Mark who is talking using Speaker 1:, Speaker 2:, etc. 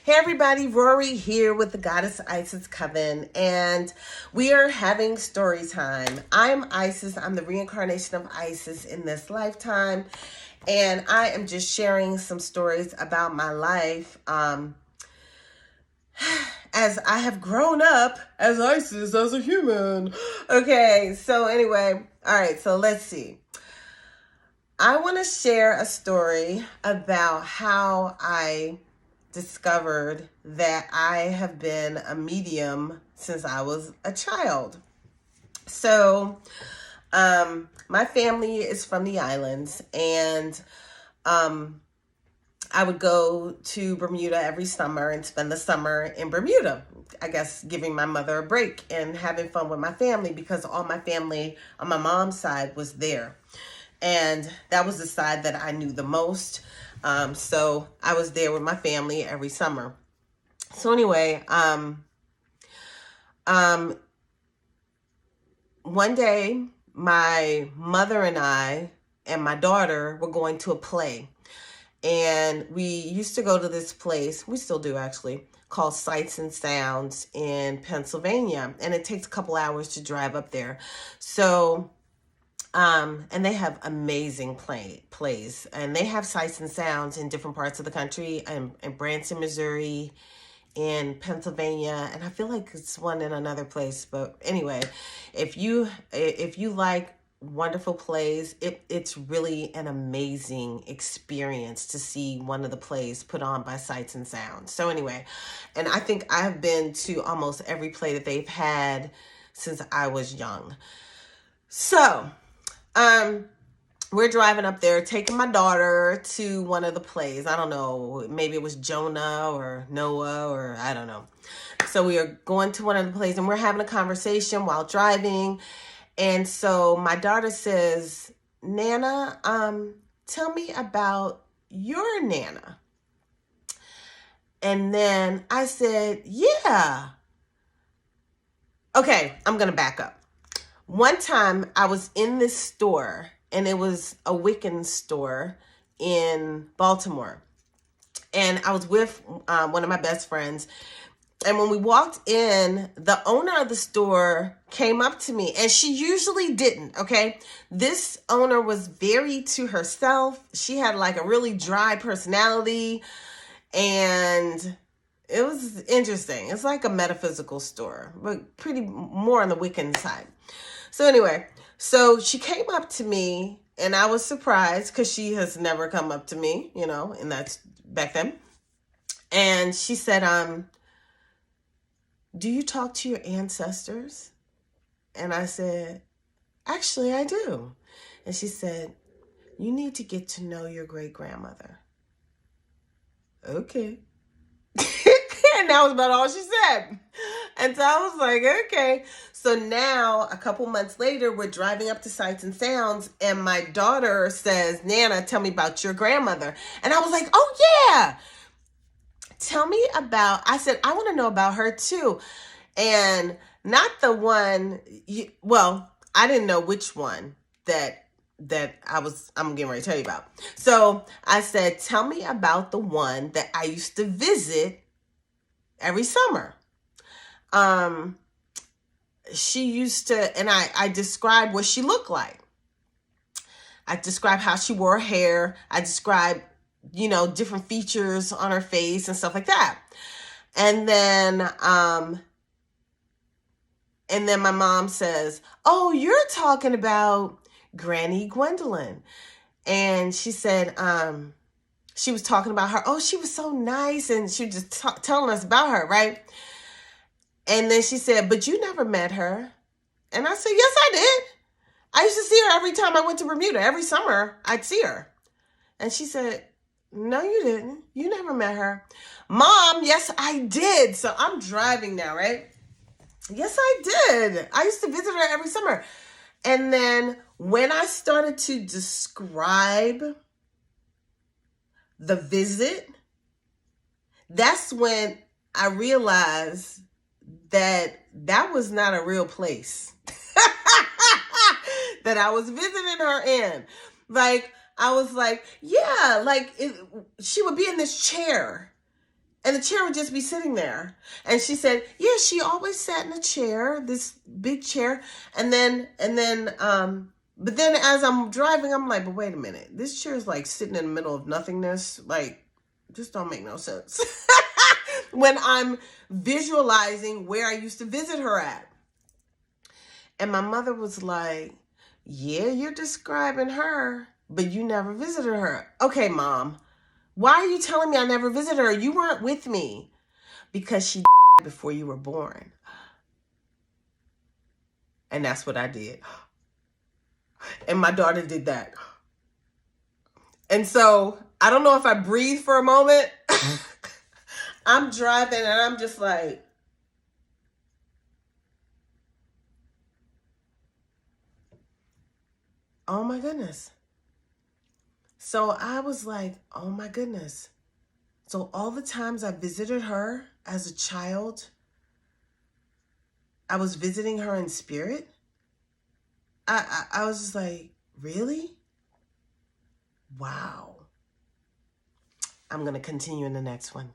Speaker 1: Hey everybody, Rorree here with the Goddess Isis Coven, and we are having story time. I'm Isis. I'm the reincarnation of Isis in this lifetime, and I am just sharing some stories about my life as I have grown up as Isis, as a human. Okay, so anyway, all right, so let's see. I want to share a story about how I discovered that I have been a medium since I was a child. So, my family is from the islands, and I would go to Bermuda every summer and spend the summer in Bermuda. I guess giving my mother a break and having fun with my family because all my family on my mom's side was there. And that was the side that I knew the most. So I was there with my family every summer. So anyway, one day my mother and I and my daughter were going to a play. And we used to go to this place, we still do actually, called Sights and Sounds in Pennsylvania. And it takes a couple hours to drive up there. So and they have amazing plays, and they have Sights and Sounds in different parts of the country, in Branson, Missouri, in Pennsylvania, and I feel like it's one in another place. But anyway, if you like wonderful plays, it's really an amazing experience to see one of the plays put on by Sights and Sounds. So anyway, and I think I've been to almost every play that they've had since I was young. So we're driving up there, taking my daughter to one of the plays. I don't know, maybe it was Jonah or Noah or I don't know. So we are going to one of the plays and we're having a conversation while driving. And so my daughter says, Nana, tell me about your Nana. And then I said, yeah. Okay, I'm going to back up. One time I was in this store, and it was a Wiccan store in Baltimore. And I was with one of my best friends. And when we walked in, the owner of the store came up to me, and she usually didn't, okay? This owner was very to herself. She had like a really dry personality, and it was interesting. It's like a metaphysical store, but pretty more on the Wiccan side. So anyway, so she came up to me, and I was surprised because she has never come up to me, and that's back then. And she said, do you talk to your ancestors? And I said, actually, I do. And she said, you need to get to know your great-grandmother. Okay. And that was about all she said. And so I was like, okay. So now, a couple months later, we're driving up to Sights and Sounds, and my daughter says, Nana, tell me about your grandmother. And I was like, oh, yeah. Tell me about, I said, I want to know about her too. And not the one, I didn't know which one that I'm getting ready to tell you about. So I said, tell me about the one that I used to visit every summer. She used to, and I described what she looked like. I described how she wore her hair. I described, different features on her face and stuff like that. And then my mom says, oh, you're talking about Granny Gwendolyn. And she said, she was talking about her. Oh, she was so nice. And she was just telling us about her, right? And then she said, but you never met her. And I said, yes, I did. I used to see her every time I went to Bermuda. Every summer, I'd see her. And she said, no, you didn't. You never met her. Mom, yes, I did. So I'm driving now, right? Yes, I did. I used to visit her every summer. And then when I started to describe the visit, that's when I realized that was not a real place that I was visiting her in. Like, I was like, yeah, like she would be in this chair And the chair would just be sitting there. And she said, yeah, she always sat in a chair, this big chair. But then as I'm driving, I'm like, but wait a minute. This chair is like sitting in the middle of nothingness. Like, just don't make no sense. When I'm visualizing where I used to visit her at. And my mother was like, yeah, you're describing her, but you never visited her. Okay, Mom. Why are you telling me I never visited her? You weren't with me. Because she died before you were born. And that's what I did. And my daughter did that. And so, I don't know if I breathed for a moment. I'm driving and I'm just like, oh my goodness. So I was like, oh my goodness. So all the times I visited her as a child, I was visiting her in spirit. I was just like, really? Wow. I'm going to continue in the next one.